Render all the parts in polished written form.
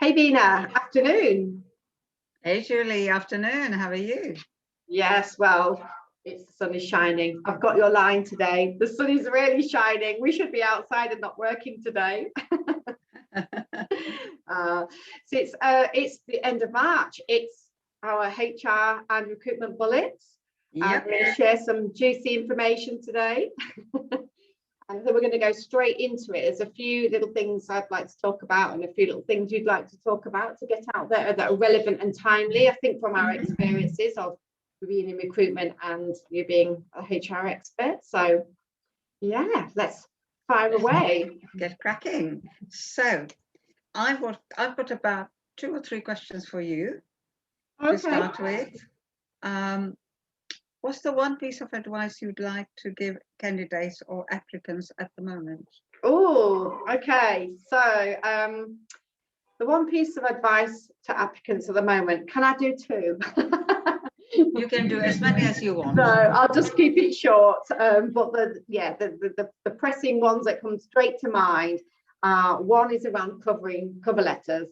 Hey Bina, afternoon. Hey Julie, afternoon. How are you? Yes, well, the sun is shining. I've got your line today. The sun is really shining. We should be outside and not working today. It's the end of March. It's our HR and recruitment bullets. Yep. I'm going to share some juicy information today. And then we're going to go straight into it. There's a few little things I'd like to talk about and a few little things you'd like to talk about to get out there that are relevant and timely, I think, from our experiences of being in recruitment and you being a HR expert. So yeah, let's fire away. Get cracking. So I've got about 2 or 3 questions for you to start with. What's the one piece of advice you'd like to give candidates or applicants at the moment? Oh, okay. So the one piece of advice to applicants at the moment, can I do 2? You can do as many as you want. No, I'll just keep it short. But the pressing ones that come straight to mind, one is around covering cover letters.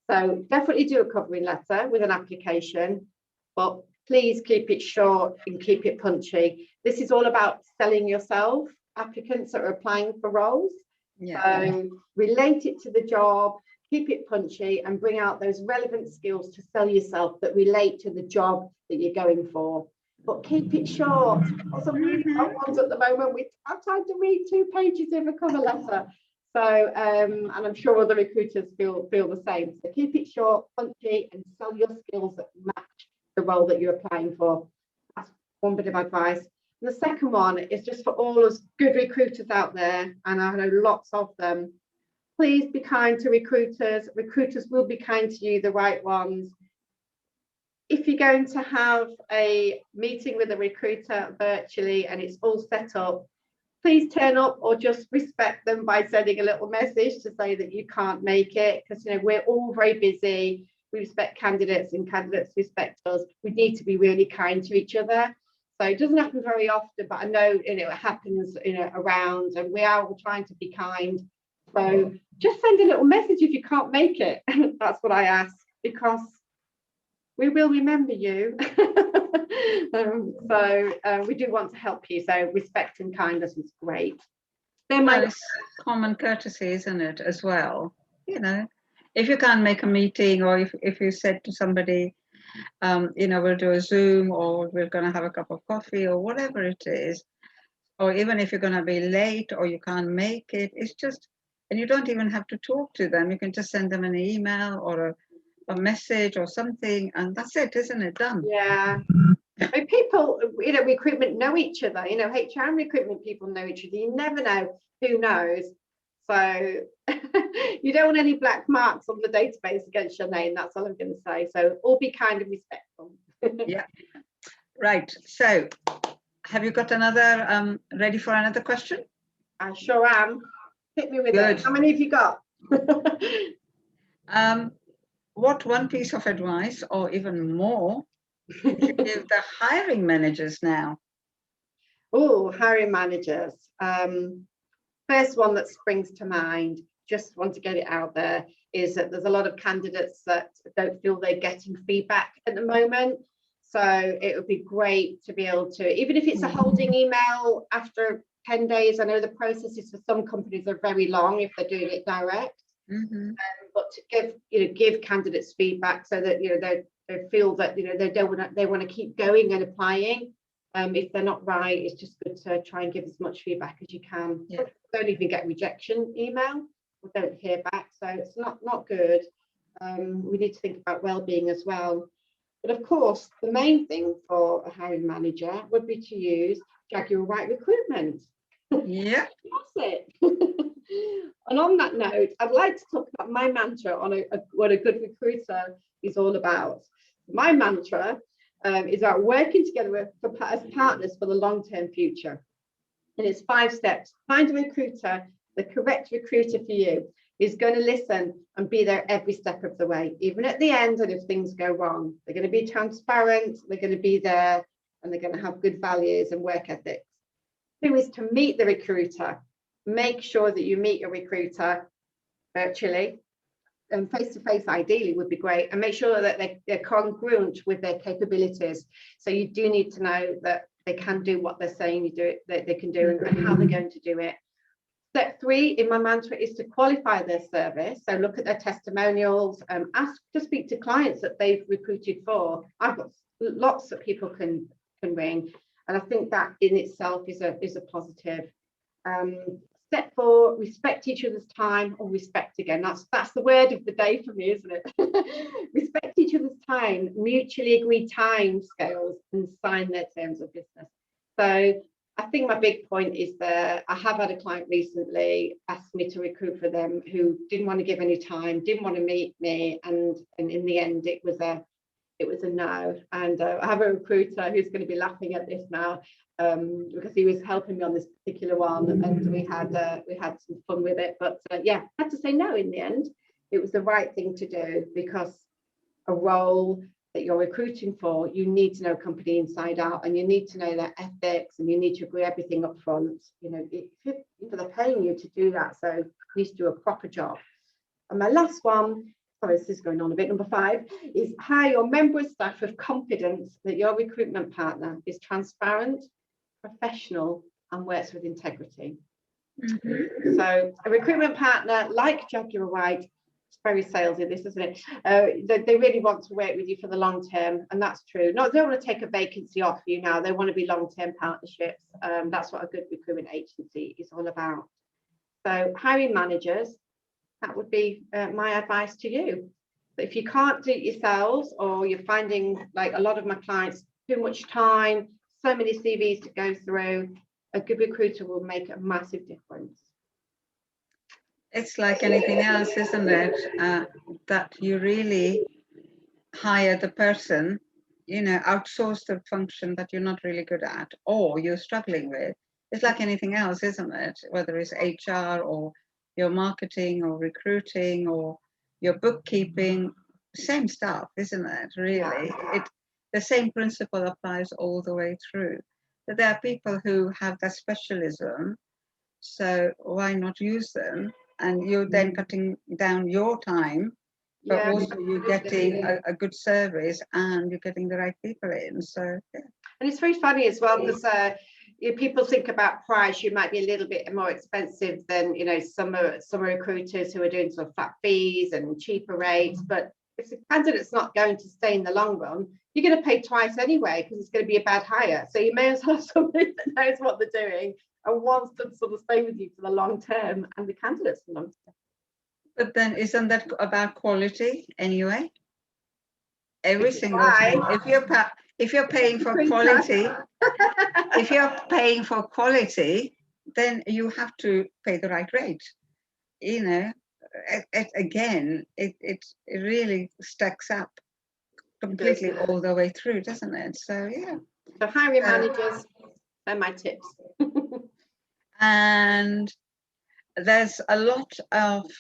So definitely do a covering letter with an application, but please keep it short and keep it punchy. This is all about selling yourself, applicants that are applying for roles. Yeah. So relate it to the job, keep it punchy and bring out those relevant skills to sell yourself that relate to the job that you're going for. But keep it short. Some really hot ones at the moment. I've tried to read 2 pages of a cover letter. So, and I'm sure other recruiters feel the same. So keep it short, punchy, and sell your skills that match the role that you're applying for. That's one bit of advice. And the second one is just for all us good recruiters out there, and I know lots of them. Please be kind to recruiters. Recruiters will be kind to you, the right ones. If you're going to have a meeting with a recruiter virtually and it's all set up, please turn up or just respect them by sending a little message to say that you can't make it, because we're all very busy. We respect candidates and candidates respect us. We need to be really kind to each other. So it doesn't happen very often, but I know it happens around, and we are all trying to be kind. So just send a little message if you can't make it. That's what I ask, because we will remember you. We do want to help you. So respect and kindness is great. It's common courtesy, isn't it, as well? If you can't make a meeting, or if you said to somebody, we'll do a Zoom, or we're going to have a cup of coffee, or whatever it is, or even if you're going to be late or you can't make it, it's just, and you don't even have to talk to them. You can just send them an email or a message or something, and that's it, isn't it? Done. Yeah. People, recruitment know each other. HR and recruitment people know each other. You never know who knows. So you don't want any black marks on the database against your name. That's all I'm going to say. So all be kind and respectful. Yeah. Right. So have you got another, ready for another question? I sure am. Hit me with Good. it. How many have you got? What one piece of advice, or even more, would you give the hiring managers now? Oh, hiring managers. First one that springs to mind, just want to get it out there, is that there's a lot of candidates that don't feel they're getting feedback at the moment. So it would be great to be able to, even if it's a holding email after 10 days, I know the processes for some companies are very long if they're doing it direct. But to give candidates feedback so that they feel that they want to keep going and applying. If they're not right, it's just good to try and give as much feedback as you can. Yeah. Don't even get rejection email or don't hear back, so it's not good. We need to think about well-being as well. But of course, the main thing for a hiring manager would be to use Jaguar White Recruitment. Yeah, that's it. And on that note, I'd like to talk about my mantra on what a good recruiter is all about. My mantra is about working together as partners for the long-term future. And it's 5 steps. Find a recruiter, the correct recruiter for you, is going to listen and be there every step of the way, even at the end. And if things go wrong, they're going to be transparent, they're going to be there, and they're going to have good values and work ethics. 2 is to meet the recruiter. Make sure that you meet your recruiter virtually. face-to-face ideally would be great, and make sure that they're congruent with their capabilities. So you do need to know that they can do what they're saying that they can do, and how they're going to do it. Step 3 in my mantra is to qualify their service. So look at their testimonials, ask to speak to clients that they've recruited for. I've got lots that people can ring, and I think that in itself is a positive. Step 4, respect each other's time, or respect again. That's the word of the day for me, isn't it? Respect each other's time, mutually agree time scales, and sign their terms of business. So I think my big point is that I have had a client recently ask me to recruit for them who didn't want to give any time, didn't want to meet me, and in the end it was a no. And I have a recruiter who's going to be laughing at this now, because he was helping me on this particular one, and we had some fun with it. But yeah, I had to say no in the end. It was the right thing to do, because a role that you're recruiting for, you need to know company inside out, and you need to know their ethics, and you need to agree everything up front. You know, they're paying you to do that, so you need to do a proper job. And my last one, sorry, this is going on a bit, number 5, is hire your member of staff with confidence that your recruitment partner is transparent, professional, and works with integrity. So a recruitment partner like Jaguar White, it's very salesy this, isn't it? They really want to work with you for the long term, and that's true. No, they don't want to take a vacancy off you now. They want to be long-term partnerships. That's what a good recruitment agency is all about. So hiring managers, that would be my advice to you. But if you can't do it yourselves, or you're finding, like a lot of my clients, too much time, so many CVs to go through, a good recruiter will make a massive difference. It's like anything else, isn't it? That you really hire the person, you know, outsource the function that you're not really good at, or you're struggling with. It's like anything else, isn't it? Whether it's HR, or your marketing, or recruiting, or your bookkeeping, same stuff, isn't it? Really, the same principle applies all the way through. But there are people who have that specialism, so why not use them? And you're then cutting down your time, but also you're getting a good service, and you're getting the right people in. So yeah. And it's very funny as well, because people think about price. You might be a little bit more expensive than, you know, some recruiters who are doing sort of flat fees and cheaper rates. But if the candidate's not going to stay in the long run, you're going to pay twice anyway, because it's going to be a bad hire. So you may as well have somebody that knows what they're doing and wants to sort of stay with you for the long term, and the candidates for the long term. But then isn't that about quality anyway? Every single time. If you're paying for quality, if you're paying for quality, then you have to pay the right rate. You know, it really stacks up completely all the way through, doesn't it? So yeah. So hiring managers, they're my tips. And there's a lot of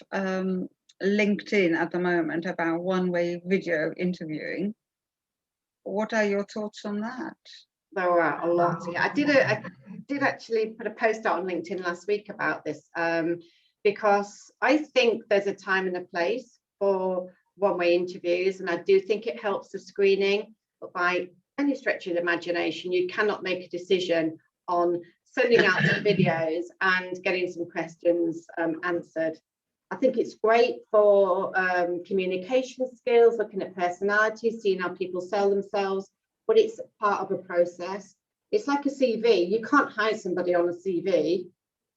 LinkedIn at the moment about one-way video interviewing. What are your thoughts on that? There are a lot. Yeah, I did actually put a post out on LinkedIn last week about this, because I think there's a time and a place for one-way interviews, and I do think it helps the screening. But by any stretch of the imagination, you cannot make a decision on sending out some videos and getting some questions answered. I think it's great for communication skills, looking at personalities, seeing how people sell themselves, but it's part of a process. It's like a CV. You can't hire somebody on a CV.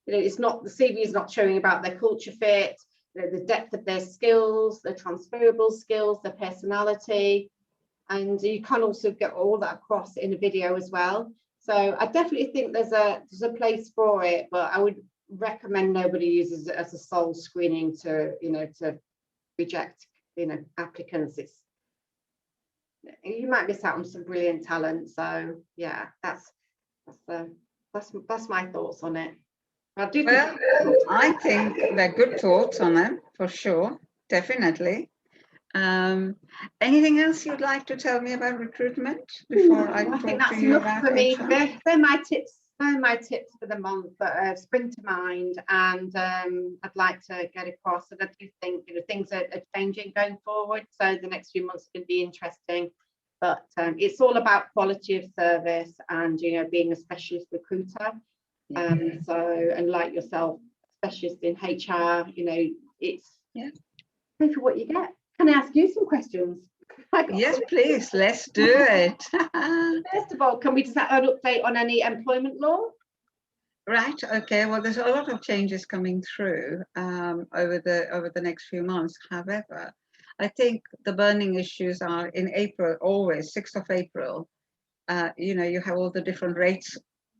You know, it's not, the CV is not showing about their culture fit, you know, the depth of their skills, their transferable skills, their personality, and you can also get all that across in a video as well. So I definitely think there's a place for it, but I would recommend nobody uses it as a sole screening to, you know, to reject, you know, applicants. You might miss out on some brilliant talent. So yeah, that's my thoughts on it. I think they're good thoughts on it, for sure, definitely. Anything else you'd like to tell me about recruitment before I talk think that's to you enough about for me. HR? They're my tips My tips for the month spring to mind, and I'd like to get across that I do think things are changing going forward. So the next few months are going to be interesting, but it's all about quality of service and being a specialist recruiter. So, and like yourself, specialist in HR, it's pay for what you get. Can I ask you some questions? Yes, please, let's do it. First of all, can we just have an update on any employment law? Right. Okay. Well, there's a lot of changes coming through over the next few months. However, I think the burning issues are in April, always 6th of April. You have all the different rates,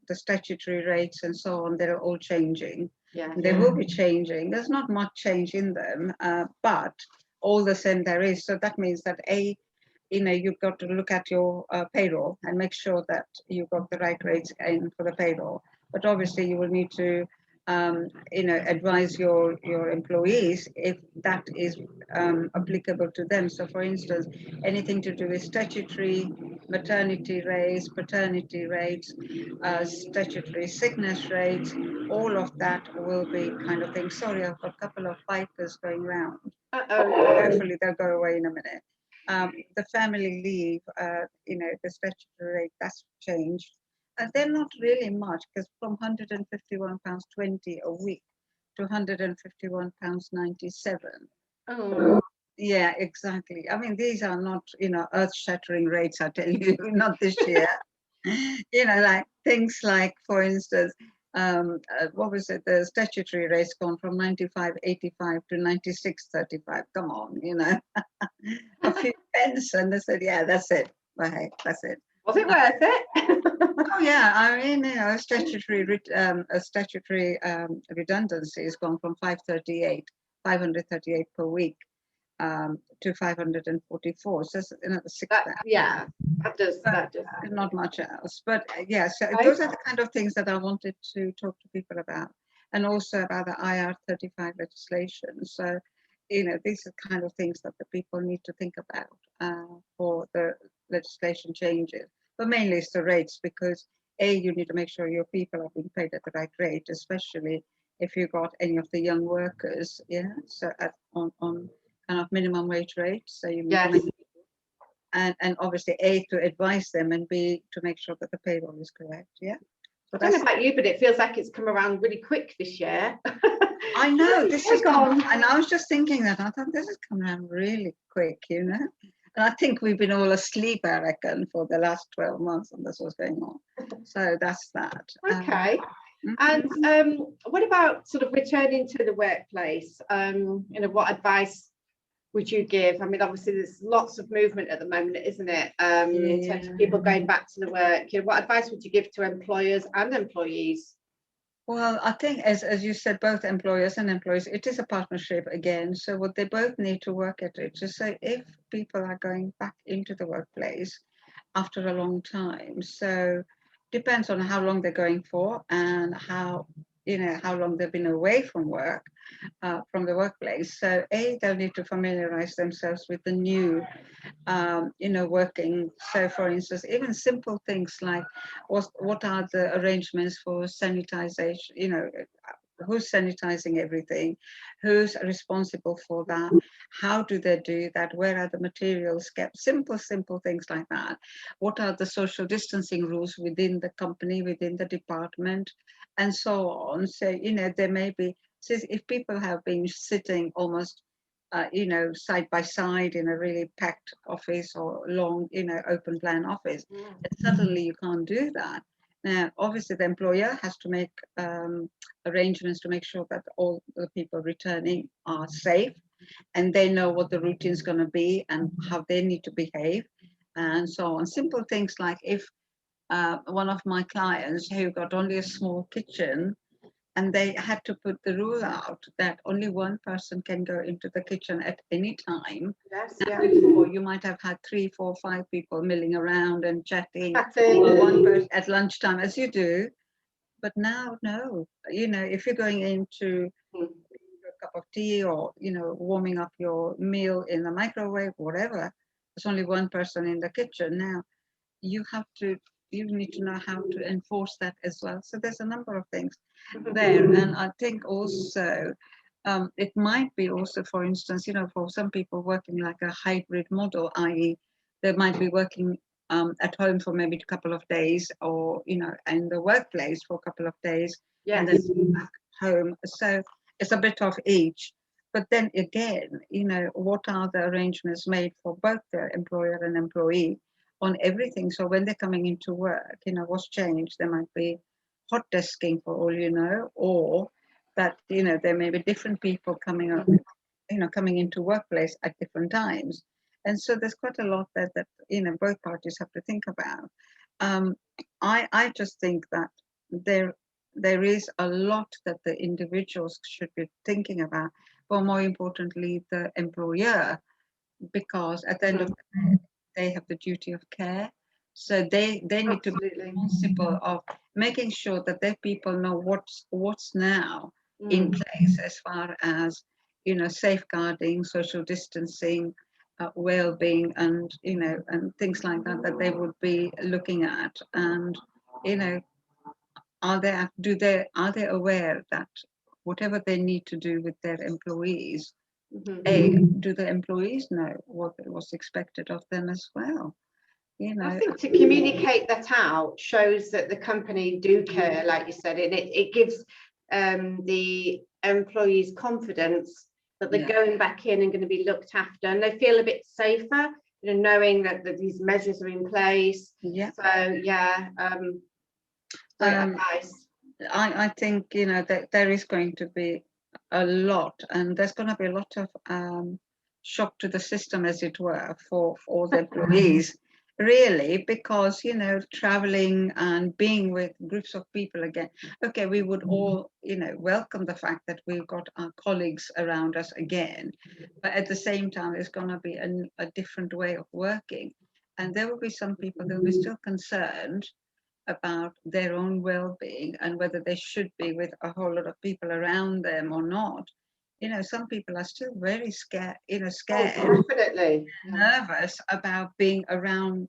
the statutory rates and so on. They're all changing. Yeah. They will be changing. There's not much change in them, but all the same there is. So that means that you've got to look at your payroll and make sure that you've got the right rates in for the payroll. But obviously you will need to, advise your employees if that is applicable to them. So for instance, anything to do with statutory maternity rates, paternity rates, statutory sickness rates, all of that will be kind of thing. Sorry, I've got a couple of vipers going round. Hopefully they'll go away in a minute. The family leave, the statutory rate, that's changed. And they're not really much, because from £151.20 a week to £151.97. Oh. Yeah, exactly. I mean, these are not, earth-shattering rates, I tell you, not this year. Like things like, for instance, what was it? The statutory rates gone from 95.85 to 96.35. Come on, a few pence, and they said, yeah, that's it. Well, hey, that's it. Was it worth it? Oh yeah, I mean, statutory redundancy has gone from 538 per week to 544. So it's another 6. That does. Not much else, but yeah. So Right. Those are the kind of things that I wanted to talk to people about, and also about the IR35 legislation. So, these are the kind of things that the people need to think about for the legislation changes. But mainly it's the rates, because you need to make sure your people are being paid at the right rate, especially if you've got any of the young workers, so on kind of minimum wage rates. So you need to make, and obviously to advise them, and B, to make sure that the payroll is correct. So I don't know about you, but it feels like it's come around really quick this year. I know this has come, and I was just thinking that I thought this has come around really quick, And I think we've been all asleep, I reckon, for the last 12 months, and this was going on. So that's that. Okay. And what about sort of returning to the workplace? What advice would you give? I mean, obviously there's lots of movement at the moment, isn't it? In terms of people going back to the work. What advice would you give to employers and employees? Well, I think, as you said, both employers and employees, it is a partnership again. So what they both need to work at it to say, if people are going back into the workplace after a long time, so depends on how long they're going for and how long they've been away from work, from the workplace. So they'll need to familiarize themselves with the new working. So for instance, even simple things like what are the arrangements for sanitization, who's sanitizing everything, who's responsible for that, how do they do that, where are the materials kept, simple things like that. What are the social distancing rules within the company, within the department, and so on. So there may be, if people have been sitting almost side by side in a really packed office or long, open plan office, and suddenly you can't do that. Now, obviously, the employer has to make arrangements to make sure that all the people returning are safe, and they know what the routine is going to be and how they need to behave, and so on. Simple things like if one of my clients who got only a small kitchen, and they had to put the rule out that only one person can go into the kitchen at any time. Before, you might have had 3, 4, 5 people milling around and chatting. One person at lunchtime, as you do. But now, no. If you're going into a cup of tea or, warming up your meal in the microwave, whatever, there's only one person in the kitchen. Now, you have to you need to know how to enforce that as well. So there's a number of things there. And I think also it might be also, for instance, for some people working like a hybrid model, i.e. they might be working at home for maybe a couple of days, or, in the workplace for a couple of days, and Yes. then back home. So it's a bit of each. But then again, what are the arrangements made for both the employer and employee on everything? So when they're coming into work, what's changed? There might be hot desking for all you know, or that, there may be different people coming up, coming into workplace at different times. And so there's quite a lot that both parties have to think about. I just think that there is a lot that the individuals should be thinking about, but more importantly, the employer, because at the end of the day, they have the duty of care. So they need to be responsible of making sure that their people know what's now in place as far as, safeguarding, social distancing, well-being, and and things like that they would be looking at. And are they aware that whatever they need to do with their employees, do the employees know what was expected of them as well? I think to communicate that out shows that the company do care, like you said, and it gives the employees confidence that they're going back in and going to be looked after, and they feel a bit safer, knowing that these measures are in place. Yeah. So yeah, great advice. I think that there is going to be a lot, and there's going to be a lot of shock to the system, as it were, for all the employees. Really, because traveling and being with groups of people again. Okay, we would all welcome the fact that we've got our colleagues around us again, but at the same time, there's going to be a different way of working, and there will be some people that will be still concerned about their own well-being and whether they should be with a whole lot of people around them or not. Some people are still very scared, scared, definitely nervous about being around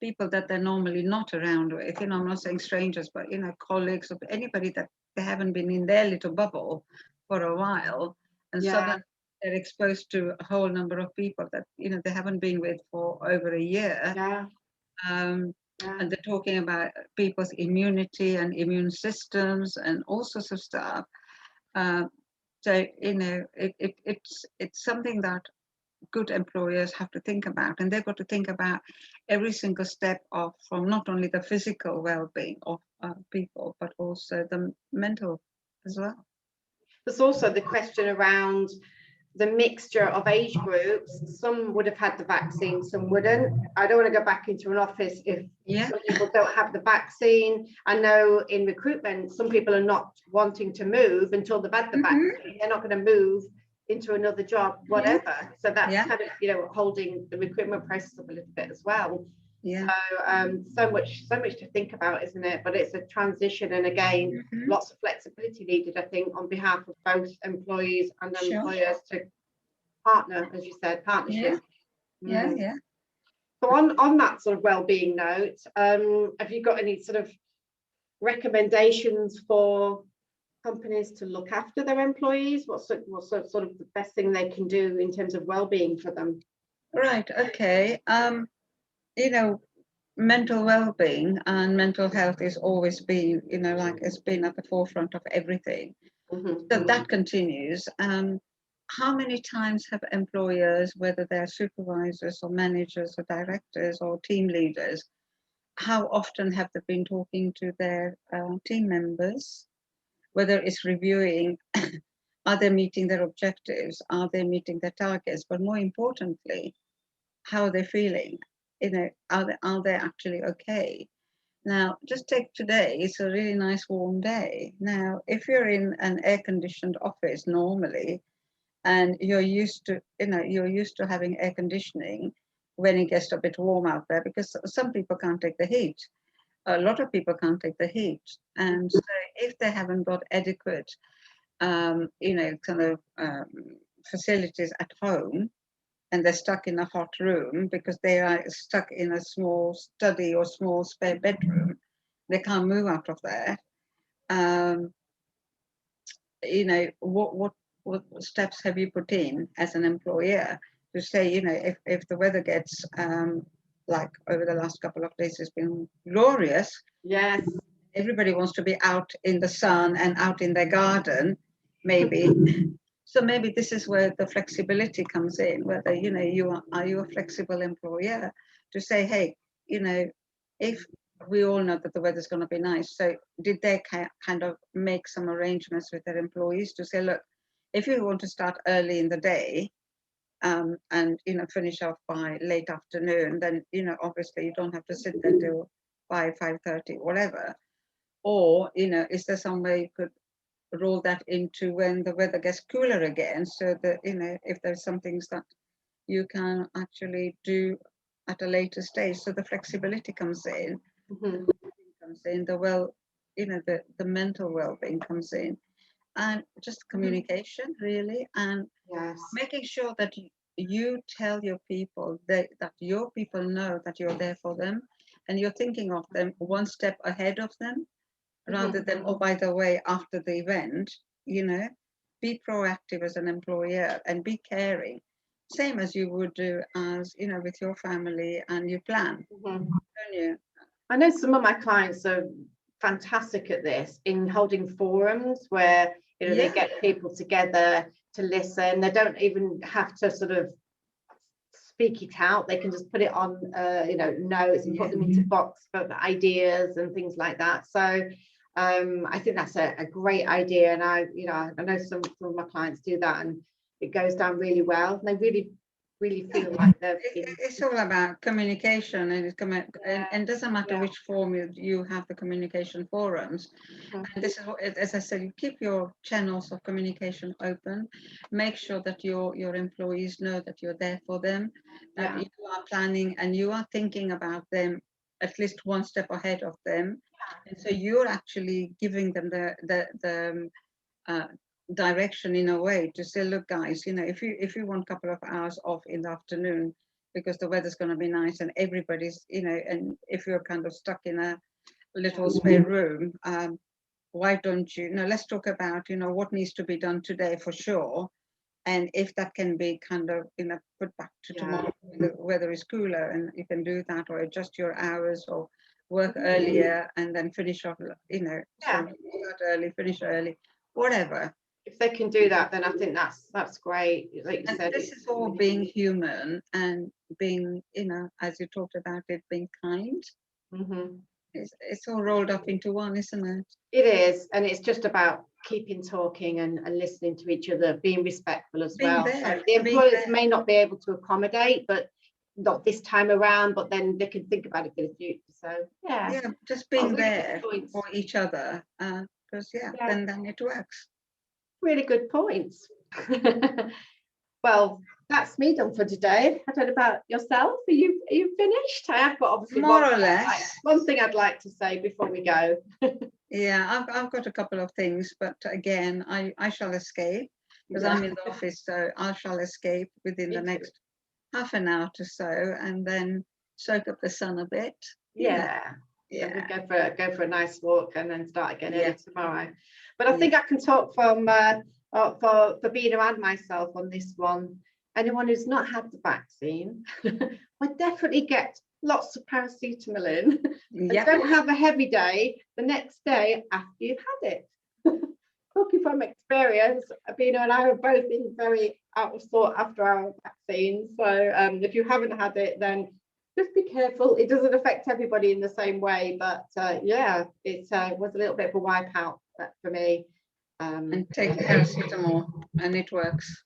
people that they're normally not around with. I'm not saying strangers, but colleagues or anybody that they haven't been in their little bubble for a while, and suddenly they're exposed to a whole number of people that they haven't been with for over a year. And they're talking about people's immunity and immune systems and all sorts of stuff. So it's something that good employers have to think about, and they've got to think about every single step from not only the physical well-being of people, but also the mental as well. There's also the question around the mixture of age groups. Some would have had the vaccine, some wouldn't. I don't want to go back into an office if some people don't have the vaccine. I know in recruitment, some people are not wanting to move until they've had the vaccine. They're not going to move into another job, whatever. So that's kind of, holding the recruitment process up a little bit as well. So much to think about, isn't it? But it's a transition, and again, lots of flexibility needed, I think, on behalf of both employees and employers to partner, as you said, partnership. So on that sort of well-being note, have you got any sort of recommendations for companies to look after their employees? What's sort of the best thing they can do in terms of well-being for them? Right. Okay. Mental well-being and mental health is always been, it's been at the forefront of everything. So that continues. How many times have employers, whether they're supervisors or managers or directors or team leaders, how often have they been talking to their team members, whether it's reviewing, are they meeting their objectives, are they meeting their targets, but more importantly, how are they feeling? Are they actually okay? Now, just take today, it's a really nice warm day. Now, if you're in an air-conditioned office normally, and you're used to having air conditioning when it gets a bit warm out there, because some people can't take the heat. A lot of people can't take the heat. And so if they haven't got adequate, facilities at home, and they're stuck in a hot room because they are stuck in a small study or small spare bedroom. They can't move out of there. You know, what steps have you put in as an employer to say, you know, if the weather gets like over the last couple of days has been glorious. Yes. Everybody wants to be out in the sun and out in their garden, maybe. So maybe this is where the flexibility comes in, whether, you know, are you a flexible employer to say, hey, you know, if we all know that the weather's going to be nice. So did they kind of make some arrangements with their employees to say, look, if you want to start early in the day, and, you know, finish off by late afternoon, then, you know, obviously you don't have to sit there till 5:30, whatever. Or, you know, is there some way you could roll that into when the weather gets cooler again, so that, you know, if there's some things that you can actually do at a later stage, so the flexibility comes in, the you know, the mental well-being comes in, and just communication really, and Yes. making sure that you tell your people that your people know that you're there for them and you're thinking of them one step ahead of them, rather than, oh, by the way, after the event. You know, be proactive as an employer and be caring, same as you would do as, you know, with your family, and you plan, don't you? I know some of my clients are fantastic at this, in holding forums where, you know, they get people together to listen. They don't even have to sort of speak it out. They can just put it on, you know, notes and put them into box for the ideas and things like that. So I think that's a great idea, and I know some of my clients do that, and it goes down really well. And they really feel like they're. It's all about communication, and it doesn't matter which form you have the communication forums. And this is what, as I said, you keep your channels of communication open. Make sure that your employees know that you're there for them, that you are planning and you are thinking about them at least one step ahead of them, and so you're actually giving them the direction in a way to say, look guys, you know, if you want a couple of hours off in the afternoon because the weather's going to be nice and everybody's, you know, and if you're kind of stuck in a little spare room, why don't you know, let's talk about, you know, what needs to be done today for sure, and if that can be kind of, you know, put back to tomorrow when the weather is cooler, and you can do that, or adjust your hours, or work earlier and then finish off, you know, start early, finish early, whatever. If they can do that, then I think that's great. Like you said, this is all being human and being, you know, as you talked about it, being kind. It's all rolled up into one, isn't it? It is, and it's just about keeping talking and listening to each other, being respectful as well. So the employers may not be able to accommodate, but not this time around, but then they can think about it for the future. So yeah, just being there for each other, because then it works. Really good points. Well, that's me done for today. I don't know about yourself. Are you finished? I have got obviously more or less one thing I'd like to say before we go. Yeah, I've got a couple of things, but again, I shall escape because I'm in the office, so I shall escape within the next half an hour or so, and then soak up the sun a bit. Yeah. We'll go for a nice walk and then start again early tomorrow. But I think I can talk from for Bina and myself on this one. Anyone who's not had the vaccine would definitely get lots of paracetamol in. And don't have a heavy day the next day after you've had it. Talking from experience, Bina and I have both been very out of sort after our vaccine. So if you haven't had it, then just be careful. It doesn't affect everybody in the same way, but it was a little bit of a wipeout for me. And take paracetamol, and it works.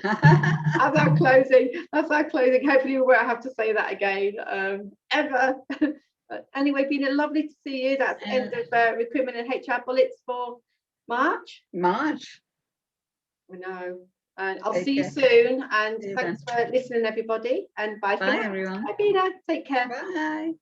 That's our closing. Hopefully we won't have to say that again ever. But anyway, Bina, lovely to see you. That's the end of recruitment and HR bullets for March. We know. And I'll see you soon. And thanks for listening, everybody. And bye for now. Everyone. Bye, Bina. Take care. Bye.